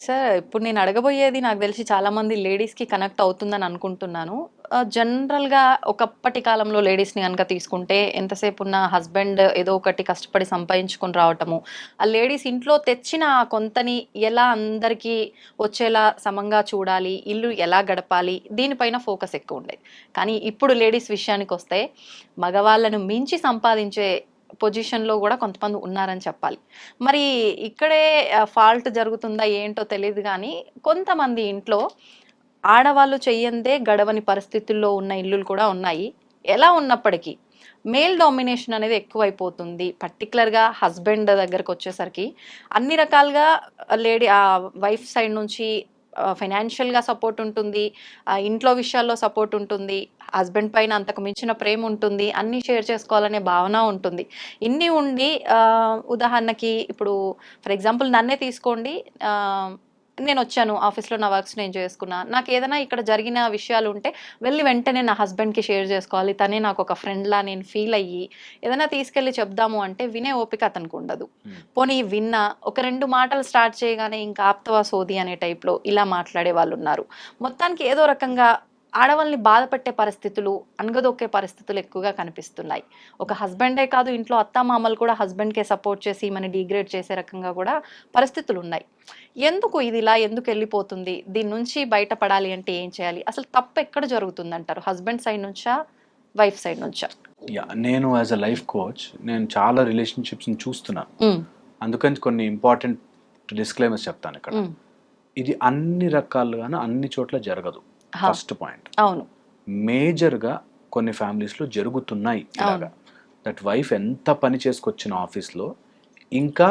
Sir ఇప్పుడు నేను అడగబోయేది నాకు తెలిసి చాలా మంది లేడీస్‌కి కనెక్ట్ అవుతుందని అనుకుంటున్నాను. జనరల్‌గా ఒకప్పటి కాలంలో లేడీస్‌ని గనక తీసుకుంటే ఎంతసేపున్న హస్బెండ్ ఏదో ఒకటి కష్టపడి సంపాదించుకొని రావటము, ఆ లేడీస్ ఇంట్లో తెచ్చిన ఆ కొంతని ఎలా అందరికీ వచ్చేలా సమంగా చూడాలి, ఇల్లు ఎలా గడపాలి దీనిపైన ఫోకస్ ఎక్కువుండేది. కానీ ఇప్పుడు లేడీస్ విషయానికొస్తే మగవాళ్ళను మించి సంపాదించే పొజిషన్‌లో గూడా కొంతమంది ఉన్నారని చెప్పాలి. మరి ఇక్కడే ఫాల్ట్ జరుగుతుందా ఏంటో తెలీదు గానీ, కొంతమంది ఇంట్లో ఆడవాళ్ళు చెయ్యందే గడవని పరిస్థితుల్లో ఉన్న ఇల్లులు కూడా ఉన్నాయి. ఎలా ఉన్నప్పటికీ మేల్ డామినేషన్ అనేది ఎక్కువైపోతుంది. పర్టిక్యులర్‌గా హస్బెండ్ దగ్గరకొచ్చేసరికి అన్ని రకాలుగా వైఫ్ సైడ్ నుంచి ఫైనాన్షియల్‌గా సపోర్ట్ ఉంటుంది. ఇంట్లో విషయాల్లో సపోర్ట్ ఉంటుంది. హస్బెండ్ పైన అంతకు మించిన ప్రేమ ఉంటుంది. అన్నీ షేర్ చేసుకోవాలనే భావన ఉంటుంది. ఇన్ని ఉండి ఉదాహరణకి ఇప్పుడు ఫర్ ఎగ్జాంపుల్ నన్నే తీసుకోండి. నేనొచ్చాను ఆఫీస్‌లో నా వర్క్స్ నేను చేసుకున్నా. నాకేదైనా ఇక్కడ జరిగిన విషయాలుంటే వెళ్లి వెంటనే నా హస్బెండ్‌కి షేర్ చేసుకోవాలి. తనే నాకొక ఫ్రెండ్‌లా నేను ఫీల్ అయ్యి ఏదైనా తీసుకెళ్ళి చెప్దాము అంటే వినే ఓపిక అతనికుండదు. పోనీ విన్నా ఒక 2 మాటలు స్టార్ట్ చేయగానే ఇంకా ఆపుతావా సోది అనే టైప్‌లో ఇలా మాట్లాడే వాళ్ళున్నారు. మొత్తానికి ఏదో రకంగా ఆడవాళ్ళని బాధపెట్టే పరిస్థితులు, అణగదొక్కే పరిస్థితులు ఎక్కువగా కనిపిస్తున్నాయి. ఒక హస్బెండే కాదు ఇంట్లో అత్తామామలు కూడా హస్బెండ్‌కే సపోర్ట్ చేసి ఈమెని డీగ్రేడ్ చేసే రకంగా కూడా పరిస్థితులున్నాయి. ఎందుకు ఇదిలా ఎందుకెళ్ళిపోతుంది? దీని నుంచి బయటపడాలి అంటే ఏం చేయాలి? అసలు తప్పెక్కడ జరుగుతుందంటారు? హస్బెండ్ సైడ్ నుంచా? వైఫ్ సైడ్ నుంచా? నేను యాజ్ అ లైఫ్ కోచ్ నేను చాలా రిలేషన్షిప్స్ని చూస్తున్నాను. హ్మ్. అందుకని కొన్ని ఇంపార్టెంట్ డిస్క్లైమర్స్ చెప్తాను ఇక్కడ. హ్మ్. ఇది అన్ని రకాలుగాను అన్ని చోట్ల జరగదు. హా! First point. అవును. మేజర్‌గా కొన్ని ఫ్యామిలీస్‌లో జరుగుతున్నాయి అవును. ఇలాగా. దట్ వైఫ్ ఎంత పని చేసుకొచ్చిన ఆఫీస్‌లో ఇంకా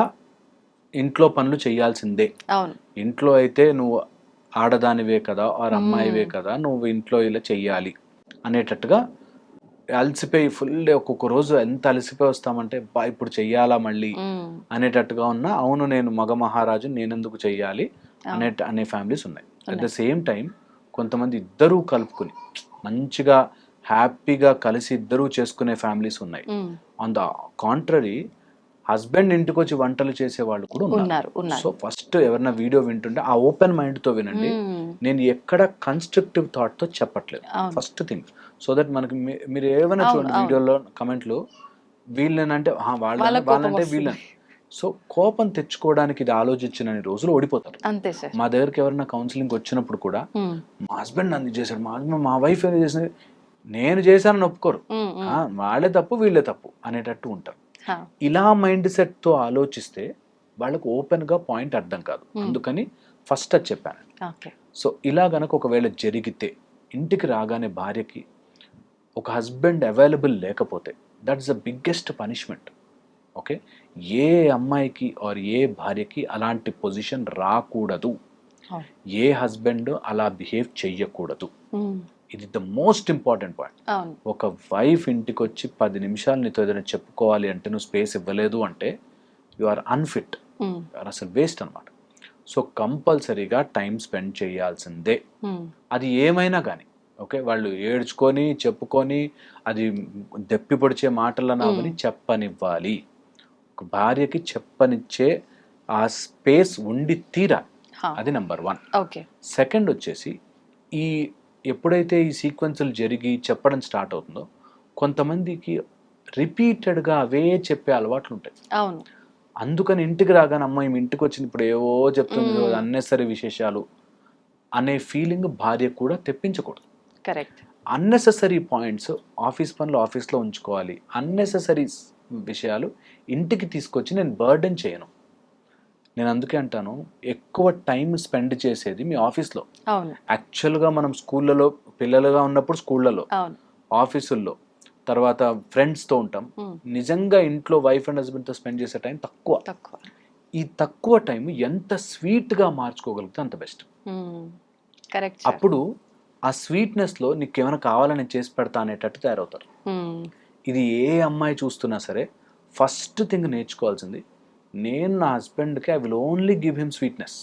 ఇంట్లో పనులు చేయాల్సిందే. అవును. ఇంట్లో అయితే నువ్వు ఆడదానివే కదా ఆర్ అమ్మాయివే హ్మ్. కదా నువ్వు ఇంట్లో ఇలా చెయ్యాలి అనేటట్టుగా అలసిపోయి ఫుల్ డే ఒక్కొక్క రోజు ఎంత అలసిపోయి వస్తామంటే బా ఇప్పుడు చెయ్యాలా మళ్ళీ హ్మ్. అనేటట్టుగా ఉన్నా అవును నేను మగ మహారాజు నేనెందుకు చెయ్యాలి అవును. అనే ఫ్యామిలీస్ ఉన్నాయి. అట్ ద ఉన్నాయి. సేమ్ టైం కొంతమంది ఇద్దరూ కలుపుకుని మంచిగా హ్యాపీగా కలిసి ఇద్దరూ చేసుకునే ఫ్యామిలీస్ ఉన్నాయి. హ్మ్. ఆన్ ద కాంట్రరీ హస్బెండ్ ఇంటికి వచ్చి వంటలు చేసే వాళ్ళు కూడా ఉన్నారు. ఉన్నారు. ఉన్నారు. సో ఫస్ట్ ఎవరైనా వీడియో వింటుంటే ఆ ఓపెన్ మైండ్తో వినండి. హ్మ్. నేను ఎక్కడ కన్స్ట్రక్టివ్ థాట్తో చెప్పట్లేదు. అవును. ఫస్ట్ థింగ్ సో దట్ మనకి మీరు ఏమైనా అవును. చూడండి అవును. వీడియోలో కమెంట్లు వీళ్ళనంటే వాళ్ళకి కోపం వాళ్ళంటే వస్తది. వీళ్ళని. సో కోపం తెచ్చుకోవడానికి ఇది ఆలోచించిన రోజులు ఓడిపోతారు. అంతే సార్. మా దగ్గరికి ఎవరైనా కౌన్సిలింగ్ వచ్చినప్పుడు కూడా హ్మ్. మా హస్బెండ్ నన్ను చేశాడు మా వైఫ్ ఏదో చేసింది నేను చేశానని ఒప్పుకోరు. హ్మ్. హ్మ్. వాళ్ళే తప్పు వీళ్ళే తప్పు అనేటట్టు ఉంటారు. హా! ఇలా మైండ్ సెట్తో ఆలోచిస్తే వాళ్ళకు ఓపెన్గా పాయింట్ అర్థం కాదు. హ్మ్. అందుకని ఫస్ట్ అది చెప్పాను. ఓకే. సో ఇలా గనక ఒకవేళ జరిగితే ఇంటికి రాగానే భార్యకి ఒక హస్బెండ్ అవైలబుల్ లేకపోతే that's the biggest punishment. Okay, ఏ అమ్మాయికి ఆర్ ఏ భార్యకి అలాంటి పొజిషన్ రాకూడదు. అవును. ఏ హస్బెండ్ అలా బిహేవ్ చెయ్యకూడదు. హ్మ్. ఇది ద మోస్ట్ ఇంపార్టెంట్ పాయింట్. అవును. ఒక వైఫ్ ఇంటికి వచ్చి 10 నిమిషాలు నీతో ఏదైనా చెప్పుకోవాలి అంటే నువ్వు స్పేస్ ఇవ్వలేదు అంటే యు ఆర్ అన్ఫిట్, హ్మ్. అసలు వేస్ట్ అనమాట. సో కంపల్సరీగా టైం స్పెండ్ చేయాల్సిందే. హ్మ్. అది ఏమైనా కానీ ఓకే, వాళ్ళు ఏడ్చుకొని చెప్పుకొని అది దెప్పి పొడిచే మాటలను అవని చెప్పనివ్వాలి. ఒక భార్యకి చెప్పనిచ్చే ఆ స్పేస్ ఉండి తీరాలి. హా! అది నెంబర్ 1. ఓకే. సెకండ్ వచ్చేసి ఈ ఎప్పుడైతే ఈ సీక్వెన్సులు జరిగి చెప్పడం స్టార్ట్ అవుతుందో కొంతమందికి రిపీటెడ్గా అవే చెప్పే అలవాట్లు ఉంటాయి. అవును. అందుకని ఇంటికి రాగానే అమ్మాయి మీ ఇంటికి వచ్చింది ఇప్పుడు ఏవో చెప్తుంది హ్మ్. అన్నెసరీ విశేషాలు అనే ఫీలింగ్ భార్య కూడా తెప్పించకూడదు. కరెక్ట్. అన్నెసెసరీ పాయింట్స్ ఆఫీస్ పనులు ఆఫీస్లో ఉంచుకోవాలి. అన్నెసెసరీ విషయాలు ఇంటికి తీసుకొచ్చి నేను బర్డెన్ చేయను. నేను అందుకే అంటాను ఎక్కువ టైం స్పెండ్ చేసేది మీ ఆఫీస్లో. అవును. యాక్చువల్గా మనం స్కూళ్ళలో పిల్లలుగా ఉన్నప్పుడు స్కూళ్ళలో అవును. ఆఫీసుల్లో తర్వాత ఫ్రెండ్స్తో ఉంటాం. హ్మ్. నిజంగా ఇంట్లో వైఫ్ అండ్ హస్బెండ్తో స్పెండ్ చేసే టైం తక్కువ. తక్కువ. ఈ తక్కువ టైం ఎంత స్వీట్గా మార్చుకోగలిగితే అంత బెస్ట్. హ్మ్. Correct sir. అప్పుడు ఆ స్వీట్నెస్లో నీకు ఏమైనా కావాలని నేను చేసి పెడతా అనేటట్టు తయారవుతారు. హ్మ్. ఇది ఏ అమ్మాయి చూస్తున్నా సరే ఫస్ట్ థింగ్ నేర్చుకోవాల్సింది నేను నా హస్బెండ్కి I will only give him sweetness.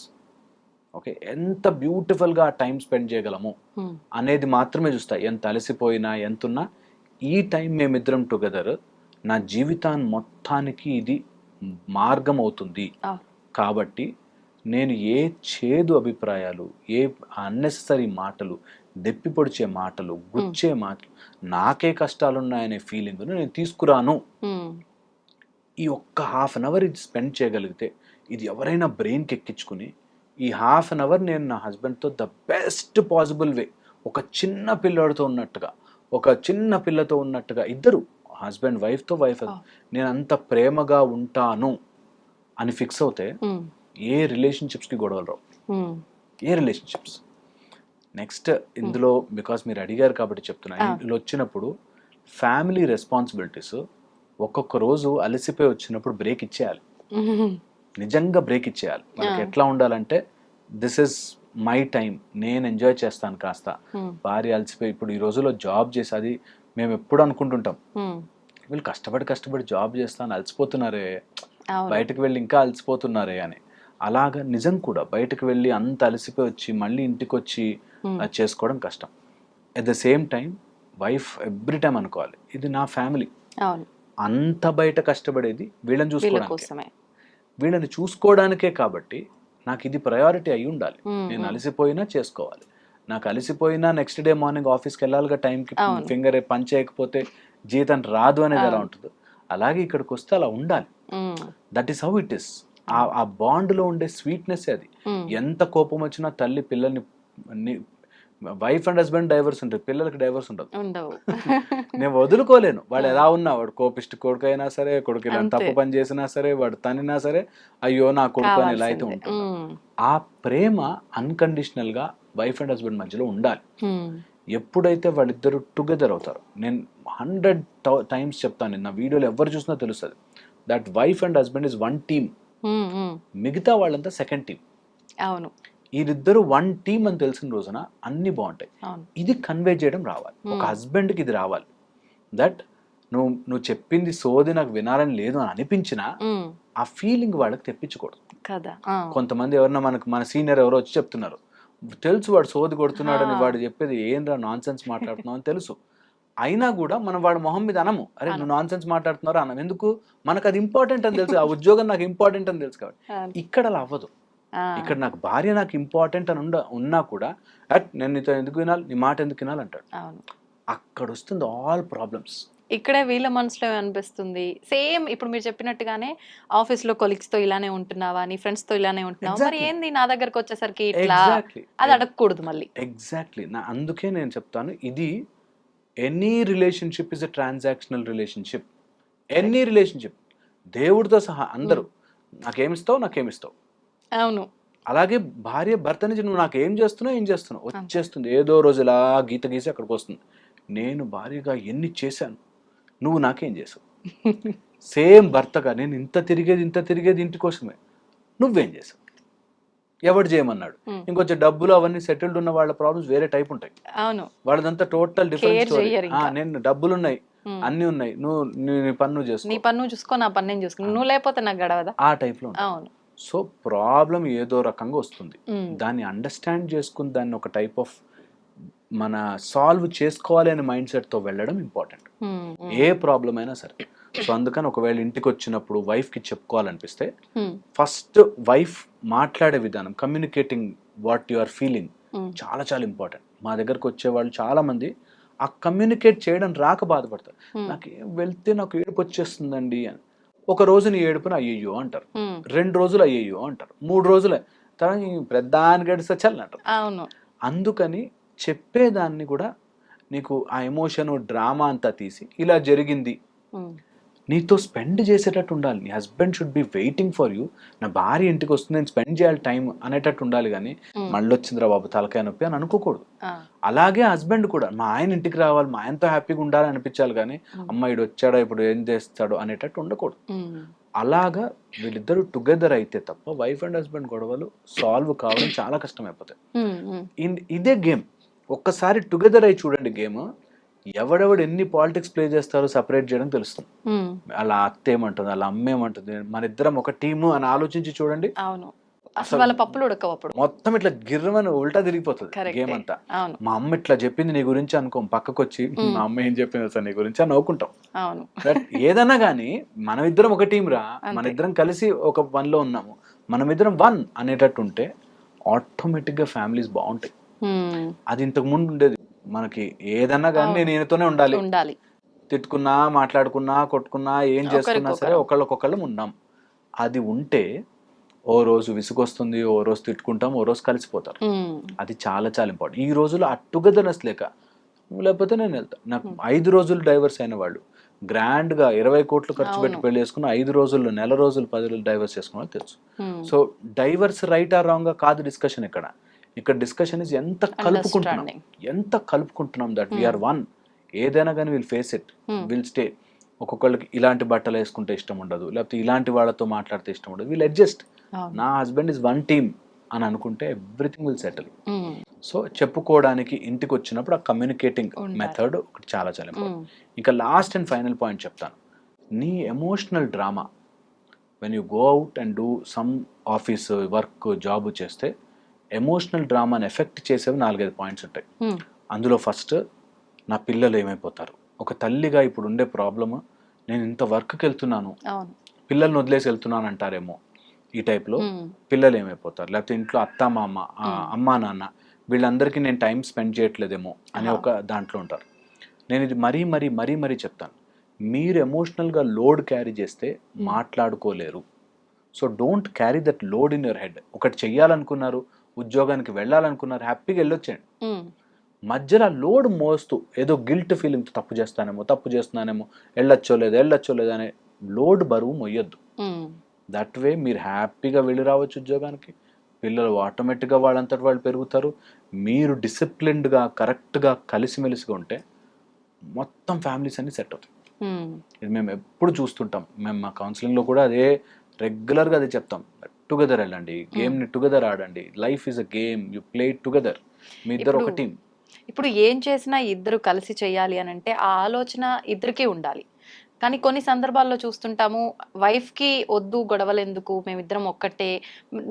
Okay, ఎంత బ్యూటిఫుల్గా ఆ టైం స్పెండ్ చేయగలము హ్మ్. అనేది మాత్రమే చూస్తా. ఎంత అలసిపోయినా ఎంతున్నా ఈ టైం మేమిద్దరం టుగెదర్ నా జీవితాన్ని మొత్తానికి ఇది మార్గం అవుతుంది. అవును. కాబట్టి నేను ఏ చేదు అభిప్రాయాలు, ఏ అన్నెసరీ మాటలు, దెప్పి పొడిచే మాటలు, గుచ్చే మాటలు, నాకే కష్టాలున్నాయనే ఫీలింగ్ను నేను తీసుకురాను. ఈ ఒక్క హాఫ్ అన్ అవర్ ఇది స్పెండ్ చేయగలిగితే, ఇది ఎవరైనా బ్రెయిన్కి ఎక్కించుకుని ఈ హాఫ్ అన్ అవర్ నేను నా హస్బెండ్తో ద బెస్ట్ పాసిబుల్ వే, ఒక చిన్న పిల్లడితో ఉన్నట్టుగా, ఒక చిన్న పిల్లతో ఉన్నట్టుగా, ఇద్దరు హస్బెండ్ వైఫ్తో వైఫ్ నేను అంత ప్రేమగా ఉంటాను అని ఫిక్స్ అవుతే ఏ రిలేషన్షిప్స్కి గొడవలు రావు. ఏ రిలేషన్షిప్స్. నెక్స్ట్ ఇందులో బికాస్ మీరు అడిగారు కాబట్టి చెప్తున్నా, ఇందులో వచ్చినప్పుడు ఫ్యామిలీ రెస్పాన్సిబిలిటీస్ ఒక్కొక్క రోజు అలసిపోయి వచ్చినప్పుడు బ్రేక్ ఇచ్చేయాలి. నిజంగా బ్రేక్ ఇచ్చేయాలి. మనకి ఎట్లా ఉండాలంటే, దిస్ ఇస్ మై టైం, నేను ఎంజాయ్ చేస్తాను కాస్త. భార్య అలసిపోయి ఇప్పుడు ఈ రోజుల్లో జాబ్ చేసి, అది మేము ఎప్పుడు అనుకుంటుంటాం, వీళ్ళు కష్టపడి జాబ్ చేస్తాను అలసిపోతున్నారే, బయటకు వెళ్ళి ఇంకా అలసిపోతున్నారే అని. అలాగా నిజం కూడా, బయటకు వెళ్ళి అంత అలసిపోయి వచ్చి మళ్ళీ ఇంటికి వచ్చి అది చేసుకోవడం కష్టం. At the same time wife every time అనుకోవాలి, ఇది నా ఫ్యామిలీ, అంత బయట కష్టపడేది వీళ్ళని చూసుకోవడానికే, వీళ్ళని చూసుకోవడానికే. కాబట్టి నాకు ఇది ప్రయారిటీ అయి ఉండాలి. నేను అలసిపోయినా చేసుకోవాలి. నాకు అలసిపోయినా నెక్స్ట్ డే మార్నింగ్ ఆఫీస్కి వెళ్ళాలిగా టైంకి, ఫింగర్ పని చేయకపోతే జీతం రాదు అనేది ఎలా ఉంటుందో, అలాగే ఇక్కడికి వస్తే అలా ఉండాలి. That is how it is. ఆ బాండ్లో ఉండే స్వీట్నెస్ అది. ఎంత కోపం వచ్చినా తల్లి పిల్లల్ని, వైఫ్ అండ్ హస్బెండ్ డైవర్స్ ఉంటుంది, పిల్లలకి డైవర్స్ ఉండదు. నేను వదులుకోలేను. వాడు ఎలా ఉన్నా, వాడు కోపిష్టి కొడుకు అయినా సరే, కొడుకు ఇలా తప్పు పని చేసినా సరే, వాడు తనినా సరే, అయ్యో నా కొడుకు అని ఎలా అయితే ఉంటుంది, ఆ ప్రేమ అన్కండిషనల్ గా వైఫ్ అండ్ హస్బెండ్ మధ్యలో ఉండాలి. ఎప్పుడైతే వాళ్ళిద్దరు టుగెదర్ అవుతారు, నేను 100 times చెప్తాను, నా వీడియోలు ఎవరు చూసినా తెలుస్తుంది, that wife and husband is one team, మిగతా వాళ్ళంతా సెకండ్ టీమ్. అవును, వీరిద్దరు వన్ టీమ్ అని తెలిసిన రోజున అన్ని బాగుంటాయి. ఇది కన్వే చేయడం రావాలి, ఒక హస్బెండ్కి ఇది రావాలి. దట్ నువ్వు చెప్పింది సోది నాకు వినాలని లేదు అని అనిపించినా ఆ ఫీలింగ్ వాళ్ళకి తెప్పించకూడదు కదా. కొంతమంది ఎవరన్నా మన సీనియర్ ఎవరో వచ్చి చెప్తున్నారు, తెలుసు వాడు సోది కొడుతున్నాడని, వాడు చెప్పేది ఏంద్రా నాన్ సెన్స్ మాట్లాడుతున్నావు అని తెలుసు, అయినా కూడా మనం వాడు మొహం మీద అనము, అరే నువ్వు నాన్ సెన్స్ మాట్లాడుతున్నారో అనం. ఎందుకు? మనకు అది ఇంపార్టెంట్ అని తెలుసు, ఆ ఉద్యోగం నాకు ఇంపార్టెంట్ అని తెలుసు కాబట్టి. ఇక్కడ అలా అవ్వదు. ఇక్కడ నాకు భార్య నాకు ఇంపార్టెంట్ అని ఉన్నా కూడా, నేను నీతో ఎందుకు వినాలి, నీ మాట ఎందుకు వినాలి అంటాడు. అక్కడ వస్తుంది ఆల్ ప్రాబ్లమ్స్. ఇక్కడే వీళ్ళ మనసులో అనిపిస్తుంది సేమ్ ఇప్పుడు మీరు చెప్పినట్టుగానే, ఆఫీస్ లో కొలీగ్స్ తో ఇలానే ఉంటున్నావా, నీ ఫ్రెండ్స్ తో ఇలానే ఉంటున్నావా, మరి ఏంది నా దగ్గరకు వచ్చేసరికి ఇట్లా, అది అడగకూడదు మళ్ళీ. ఎగ్జాక్ట్లీ. అందుకే నేను చెప్తాను, ఇది any relationship is a transactional relationship. Any relationship, దేవుడితో సహా అందరూ నాకేమిస్తావు. అవును. అలాగే భార్య భర్త నుంచి నువ్వు నాకు ఏం చేస్తున్నావు వచ్చేస్తుంది. ఏదో రోజు ఇలా గీత గీసి అక్కడికి వస్తుంది, నేను భార్యగా ఎన్ని చేశాను, నువ్వు నాకేం చేసావు. సేమ్ భర్తగా నేను ఇంత తిరిగేది ఇంటి కోసమే, నువ్వేం చేసావు, ఎవడు చేయమన్నాడు. ఇంకొంచెం డబ్బులు అవన్నీ సెటిల్డ్ ఉన్న వాళ్ళ ప్రాబ్లమ్స్ వేరే టైప్ ఉంటాయి. అవును, వాళ్ళదంతా టోటల్ డిఫరెంట్ స్టోరీ. నేను డబ్బులు ఉన్నాయి, అన్ని ఉన్నాయి, నువ్వు నీ పన్ను చేసుకో, నీ పన్ను చూసుకో, నా పన్ను నేను చూసుకో, నువ్వు లేకపోతే నాకు గడవదా, ఆ టైప్ లో. అవును. సో ప్రాబ్లం ఏదో రకంగా వస్తుంది, దాన్ని అండర్స్టాండ్ చేసుకుని దాన్ని ఒక టైప్ ఆఫ్ మన సాల్వ్ చేసుకోవాలి అనే మైండ్ సెట్ తో వెళ్ళడం ఇంపార్టెంట్, ఏ ప్రాబ్లం అయినా సరే. సో అందుకని ఒకవేళ ఇంటికి వచ్చినప్పుడు వైఫ్ కి చెప్పుకోవాలనిపిస్తే, ఫస్ట్ వైఫ్ మాట్లాడే విధానం, communicating what you are feeling చాలా చాలా ఇంపార్టెంట్. మా దగ్గరకు వచ్చే వాళ్ళు చాలా మంది ఆ కమ్యూనికేట్ చేయడం రాక బాధపడతారు. నాకు వెళ్తే నాకు ఏడుపు వచ్చేస్తుందండి అని. ఒక రోజు నీ ఏడుపుని అయ్యయ్యో అంటారు, 2 రోజులు అయ్యయ్యో అంటారు, 3 రోజులు తర్వాత ప్రధాని గడిస్తే చల్లంటారు. అందుకని చెప్పేదాన్ని కూడా నీకు ఆ ఎమోషన్ డ్రామా అంతా తీసి ఇలా జరిగింది నీతో స్పెండ్ చేసేటట్టు ఉండాలి. నీ husband should be waiting for you, నా భార్య ఇంటికి వస్తుంది నేను స్పెండ్ చేయాలి టైం అనేటట్టు ఉండాలి. కానీ మళ్ళీ వచ్చిందిరా బాబు తలకాయ నొప్పి అని అనుకోకూడదు. అలాగే హస్బెండ్ కూడా మా ఆయన ఇంటికి రావాలి, మా ఆయనతో హ్యాపీగా ఉండాలి అనిపించాలి. కానీ అమ్మాయిడు వచ్చాడో ఇప్పుడు ఏం చేస్తాడో అనేటట్టు ఉండకూడదు. అలాగా వీళ్ళిద్దరు టుగెదర్ అయితే తప్ప వైఫ్ అండ్ హస్బెండ్ గొడవలు సాల్వ్ కావడం చాలా కష్టం అయిపోతాయి. ఇదే గేమ్, ఒక్కసారి టుగెదర్ అయి చూడండి గేమ్, ఎవడెవడు ఎన్ని పాలిటిక్స్ ప్లే చేస్తారో సపరేట్ చేయడం తెలుస్తుంది. అలా అత్త ఏమంటుంది, అలా అమ్మ ఏమంటుంది, మన ఇద్దరం ఒక టీము అని ఆలోచించి చూడండి. అసలు వాళ్ళ పప్పులు ఉడకవప్పుడు మొత్తం ఇట్లా గిర్రమని ఉల్టా తిరిగిపోతుంది గేమ్ అంతా. మా అమ్మ ఇట్లా చెప్పింది నీ గురించి అనుకో, పక్కకు వచ్చి మా అమ్మ ఏం చెప్పింది సార్ నీ గురించి అని నవ్వుకుంటాం. ఏదన్నా గానీ మనం ఇద్దరం ఒక టీం రా, మన ఇద్దరం కలిసి ఒక పనిలో ఉన్నాము, మనమిద్దరం వన్ అనేటట్టు ఉంటే ఆటోమేటిక్గా ఫ్యామిలీస్ బాగుంటాయి. అది ఇంతకు ముందు ఉండేది, మనకి ఏదన్నా కానీ నేను ఈయనతోనే ఉండాలి, తిట్టుకున్నా మాట్లాడుకున్నా కొట్టుకున్నా ఏం చేసుకున్నా సరే ఒకళ్ళకొకళ్ళం ఉన్నాం. అది ఉంటే ఓ రోజు విసుగొస్తుంది, ఓ రోజు తిట్టుకుంటాం, ఓ రోజు కలిసిపోతారు. అది చాలా చాలా ఇంపార్టెంట్. ఈ రోజులో ఆ టుగెదర్నెస్ లేక, లేకపోతే నేను వెళ్తాను. నాకు 5 రోజులు డైవర్స్ అయిన వాళ్ళు గ్రాండ్గా 20 కోట్లు ఖర్చు పెట్టి పెళ్లి చేసుకున్న 5 రోజుల్లో, నెల రోజులు 10 రోజులు డైవర్స్ చేసుకున్న వాళ్ళు తెలుసు. So divorce right are wrong కాదు డిస్కషన్ ఇక్కడ డిస్కషన్ ఇస్ ఎంత కలుపుకుంటున్నాం దట్ వీఆర్ వన్. ఏదైనా కానీ will face it, will stay. ఒక్కొక్కళ్ళకి ఇలాంటి బట్టలు వేసుకుంటే ఇష్టం ఉండదు, లేకపోతే ఇలాంటి వాళ్ళతో మాట్లాడితే ఇష్టం ఉండదు, విల్ అడ్జస్ట్. నా హస్బెండ్ ఇస్ వన్ టీమ్ అని అనుకుంటే ఎవ్రీథింగ్ విల్ సెటిల్. సో చెప్పుకోవడానికి ఇంటికి వచ్చినప్పుడు ఆ కమ్యూనికేటింగ్ మెథడ్ ఒకటి చాలా చాలా ఇంపార్టెంట్. ఇంకా లాస్ట్ అండ్ ఫైనల్ పాయింట్ చెప్తాను. నీ emotional drama when you go out and do some office work job చేస్తే ఎమోషనల్ డ్రామాని ఎఫెక్ట్ చేసేవి 4-5 పాయింట్స్ ఉంటాయి. అందులో ఫస్ట్, నా పిల్లలు ఏమైపోతారు. ఒక తల్లిగా ఇప్పుడు ఉండే ప్రాబ్లమ్, నేను ఇంత వర్క్కి వెళ్తున్నాను, పిల్లల్ని వదిలేసి వెళ్తున్నాను అంటారేమో ఈ టైప్లో. పిల్లలు ఏమైపోతారు, లేకపోతే ఇంట్లో అత్త మామ, అమ్మా నాన్న, వీళ్ళందరికీ నేను టైం స్పెండ్ చేయట్లేదేమో అనే ఒక దాంట్లో ఉంటారు. నేను ఇది మరీ చెప్తాను, మీరు ఎమోషనల్గా లోడ్ క్యారీ చేస్తే మాట్లాడుకోలేరు. So don't carry that load in your head. ఒకటి చెయ్యాలనుకున్నారు, ఉద్యోగానికి వెళ్ళాలనుకున్నారు, హ్యాపీగా వెళ్ళొచ్చేయండి. మధ్యలో లోడ్ మోస్తూ ఏదో గిల్ట్ ఫీలింగ్, తప్పు చేస్తున్నానేమో, వెళ్ళొచ్చో లేదో అనే లోడ్ బరువు మొయ్యొద్దు. దట్ వే మీరు హ్యాపీగా వెళ్ళి రావచ్చు ఉద్యోగానికి, పిల్లలు ఆటోమేటిక్గా వాళ్ళంతటి వాళ్ళు పెరుగుతారు. మీరు డిసిప్లిన్డ్గా కరెక్ట్గా కలిసిమెలిసిగా ఉంటే మొత్తం ఫ్యామిలీస్ అన్ని సెట్ అవుతాయి. ఇది మేము ఎప్పుడు చూస్తుంటాం. మేము మా కౌన్సిలింగ్లో కూడా అదే రెగ్యులర్గా అదే చెప్తాం. టుగెదర్ వెళ్ళండి, గేమ్ని టుగెదర్ ఆడండి. Life is a game, you play together. మీ ఇద్దరు ఒక టీం. ఇప్పుడు ఏం చేసినా ఇద్దరు కలిసి చేయాలి అని అంటే ఆ ఆలోచన ఇద్దరికీ ఉండాలి. కానీ కొన్ని సందర్భాల్లో చూస్తుంటాము, వైఫ్కి వద్దు గొడవలు ఎందుకు, మేమిద్దరం ఒక్కటే,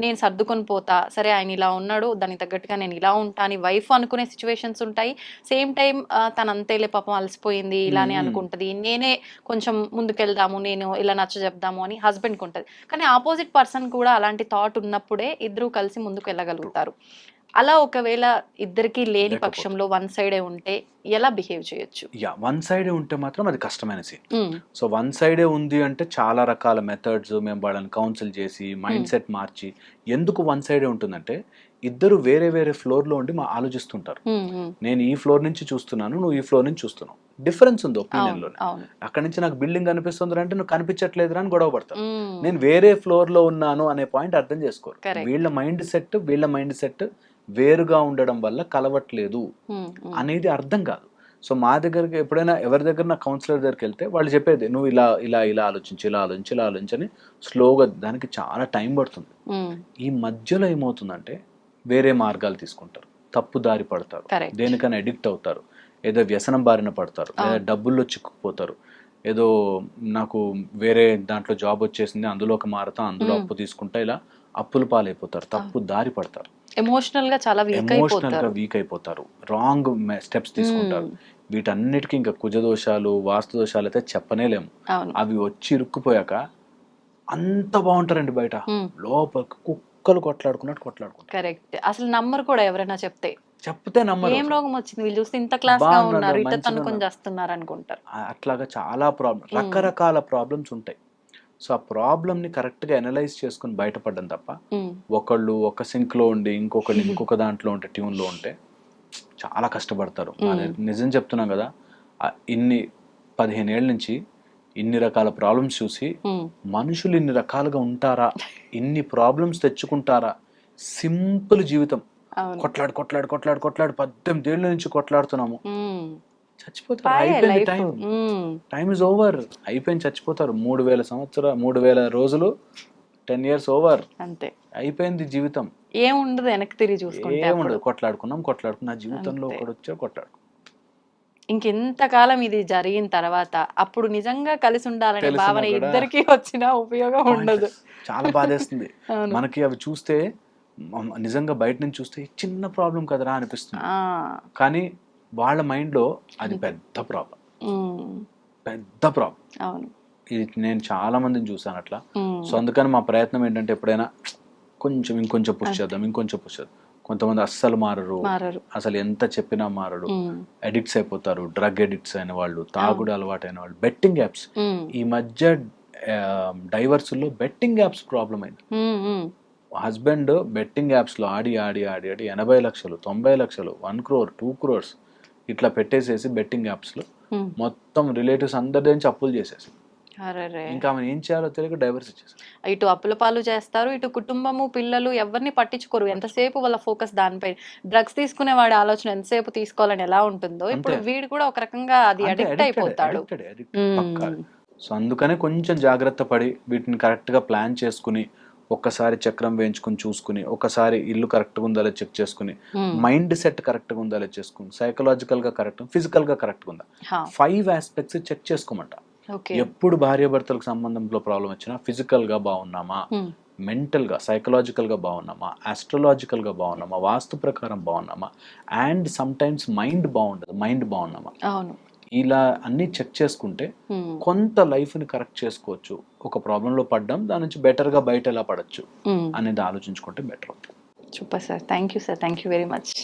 నేను సర్దుకొని పోతా, సరే ఆయన ఇలా ఉన్నాడు దానికి తగ్గట్టుగా నేను ఇలా ఉంటా అని వైఫ్ అనుకునే సిచ్యువేషన్స్ ఉంటాయి. సేమ్ టైం తను అంతేలే పాపం అలసిపోయింది ఇలానే అనుకుంటుంది, నేనే కొంచెం ముందుకెళ్దాము, నేను ఇలా నచ్చ చెప్దాము అని హస్బెండ్కి ఉంటుంది. కానీ ఆపోజిట్ పర్సన్ కూడా అలాంటి థాట్ ఉన్నప్పుడే ఇద్దరు కలిసి ముందుకు వెళ్ళగలుగుతారు. అలా ఒకవేళ ఇద్దరికి లేని పక్షంలో వన్ సైడే ఉంటే ఎలా బిహేవ్ చేయొచ్చు? వన్ సైడే ఉంటే మాత్రం అది కష్టమైన సీన్. సో వన్ సైడే ఉంది అంటే చాలా రకాల మెథడ్స్ మేము వాళ్ళని కౌన్సిల్ చేసి మైండ్ సెట్ మార్చి. ఎందుకు వన్ సైడే ఉంటుందంటే ఇద్దరు వేరే వేరే ఫ్లోర్ లో ఉండి ఆలోచిస్తుంటారు. నేను ఈ ఫ్లోర్ నుంచి చూస్తున్నాను, నువ్వు ఈ ఫ్లోర్ నుంచి చూస్తున్నావు, డిఫరెన్స్ ఉంది ఒపీనియన్ లో. అక్కడ నుంచి నాకు బిల్డింగ్ కనిపిస్తుంది అంటే నువ్వు కనిపించట్లేదు అని గొడవ పడతావు. నేను వేరే ఫ్లోర్ లో ఉన్నాను అనే పాయింట్ అర్థం చేసుకోరు. వీళ్ళ మైండ్ సెట్ వేరుగా ఉండడం వల్ల కలవట్లేదు అనేది అర్థం కాదు. సో మా దగ్గరికి ఎప్పుడైనా ఎవరి దగ్గర నా కౌన్సిలర్ దగ్గరికి వెళ్తే వాళ్ళు చెప్పేది, నువ్వు ఇలా ఆలోచించని స్లోగా, దానికి చాలా టైం పడుతుంది. ఈ మధ్యలో ఏమవుతుందంటే వేరే మార్గాలు తీసుకుంటారు, తప్పు దారి పడతారు, దేనికైనా అడిక్ట్ అవుతారు, ఏదో వ్యసనం బారిన పడతారు, లేదా డబ్బుల్లో చిక్కుకుపోతారు. ఏదో నాకు వేరే దాంట్లో జాబ్ వచ్చేసింది, అందులోకి మారుతా, అందులో అప్పు తీసుకుంటా, ఇలా అప్పుల పాలైపోతారు, తప్పు దారి పడతారు, ఎమోషనల్ గా వీక్ అయిపోతారు, రాంగ్ స్టెప్స్ తీసుకుంటారు. వీటన్నిటికీ ఇంకా కుజదోషాలు, వాస్తు దోషాలు అయితే చెప్పనేలేము. అవి వచ్చి ఇరుక్కుపోయాక అంత బాగుంటారండి, బయట లోపల కుక్కలు కొట్లాడుకుంటారు. కరెక్ట్. అసలు నమ్మరు కూడా, ఎవరైనా చెప్తే నమ్మరు. ఏం రోగం వచ్చింది, వీళ్ళు చూస్తే ఇంత క్లాస్ గా ఉన్నారు, ఇట్లా తనుకొని చేస్తున్నారు అనుకుంటారు. అట్లాగా చాలా రకరకాల ప్రాబ్లమ్స్ ఉంటాయి. సో ఆ ప్రాబ్లమ్ని కరెక్ట్గా అనలైజ్ చేసుకుని బయటపడడం తప్ప, ఒకళ్ళు ఒక సింక్లో ఉండి ఇంకొకళ్ళు ఇంకొక దాంట్లో ఉంటే, ట్యూన్లో ఉంటే చాలా కష్టపడతారు. నిజం చెప్తున్నాం కదా, ఇన్ని 15 ఏళ్ళ నుంచి ఇన్ని రకాల ప్రాబ్లమ్స్ చూసి మనుషులు ఇన్ని రకాలుగా ఉంటారా, ఇన్ని ప్రాబ్లమ్స్ తెచ్చుకుంటారా? సింపుల్ జీవితం, కొట్లాడు 18 ఏళ్ళ నుంచి కొట్లాడుతున్నాము, చచ్చిపోతారు, అయిపోయింది, టైం ఇస్ ఓవర్, అయిపోయింది, చచ్చిపోతారు. 3000 రోజులు, 10 years ఓవర్, అంతే అయిపోయింది జీవితం. ఏముండదు, వెనక్కి తిరిగి చూసుకుంటే ఏముండదు. కొట్లాడుకున్నా జీవితంలో ఒకడు వచ్చా కొట్లాడు. ఇంకెంతకాలం ఇది జరిగిన తర్వాత అప్పుడు నిజంగా కలిసి ఉండాలనే భావన ఇద్దరికి వచ్చినా ఉపయోగం ఉండదు. చాలా బాధేస్తుంది మనకి అవి చూస్తే. నిజంగా బయట నుంచి చూస్తే చిన్న ప్రాబ్లం కదరా అనిపిస్తుంది, కానీ వాళ్ళ మైండ్లో అది పెద్ద ప్రాబ్లం. ఇది నేను చాలా మందిని చూసాను అట్లా. సో అందుకని మా ప్రయత్నం ఏంటంటే, ఎప్పుడైనా కొంచెం ఇంకొంచెం పుష్ చేద్దాం, ఇంకొంచెం పుష్ చేద్దాం. కొంతమంది అస్సలు మారరు, మారరు. అసలు ఎంత చెప్పినా మారడు, అడిక్ట్స్ అయిపోతారు. డ్రగ్ అడిక్ట్స్ అయిన వాళ్ళు, తాగుడు అలవాటైన వాళ్ళు, బెట్టింగ్ యాప్స్. ఈ మధ్య డైవర్స్లో బెట్టింగ్ యాప్స్ ప్రాబ్లం అయింది. హస్బెండ్ బెట్టింగ్ యాప్స్లో ఆడి ఆడి ఆడి ఆడి 80 లక్షలు, 90 లక్షలు, 1 crore, 2 crores ఇట్లా పెట్టేసేసి బెట్టింగ్ యాప్స్లో మొత్తం రిలేటివ్స్ అందరి నుంచి అప్పులు చేసేసి ఇంకా ఆమె ఏం చేయాలో తెలియక డైవర్స్ ఇచ్చేసి. ఇటు అప్పుల పాలు చేస్తారు, ఇటు కుటుంబము పిల్లలు ఎవరిని పట్టించుకోరు. ఎంతసేపు వాళ్ళ ఫోకస్ దానిపై. డ్రగ్స్ తీసుకునే వాడి ఆలోచన ఎంతసేపు తీసుకోవాలని ఎలా ఉంటుందో ఇప్పుడు వీడు కూడా ఒక రకంగా అది అడిక్ట్ అయిపోతాడు. సో అందుకనే కొంచెం జాగ్రత్త పడి వీటిని కరెక్ట్గా ప్లాన్ చేసుకుని, ఒక్కసారి చక్రం వేయించుకుని చూసుకుని, ఒకసారి ఇల్లు కరెక్ట్గా ఉందా లేదా చెక్ చేసుకుని, మైండ్ సెట్ కరెక్ట్గా ఉందా లేదా చేసుకుని, సైకలాజికల్గా కరెక్ట్, ఫిజికల్గా కరెక్ట్గా ఉందా, 5 aspects చెక్ చేసుకోమంట. ఎప్పుడు భార్యాభర్తలకు సంబంధంలో ప్రాబ్లం వచ్చినా ఫిజికల్గా బాగున్నామా, మెంటల్గా సైకలాజికల్గా బాగున్నామా, ఆస్ట్రలాజికల్గా బాగున్నామా, వాస్తు ప్రకారం బాగున్నామా, అండ్ సమ్ టైమ్స్ మైండ్ బాగుండదు, మైండ్ బాగున్నామా, ఇలా అన్ని చెక్ చేసుకుంటే కొంత లైఫ్ని కరెక్ట్ చేసుకోవచ్చు. ఒక ప్రాబ్లంలో పడ్డాం, దాని నుంచి బెటర్గా బయట ఎలా పడచ్చు అనేది ఆలోచించుకుంటే బెటర్ అవుతుంది. Super sir, thank you sir, thank you very much.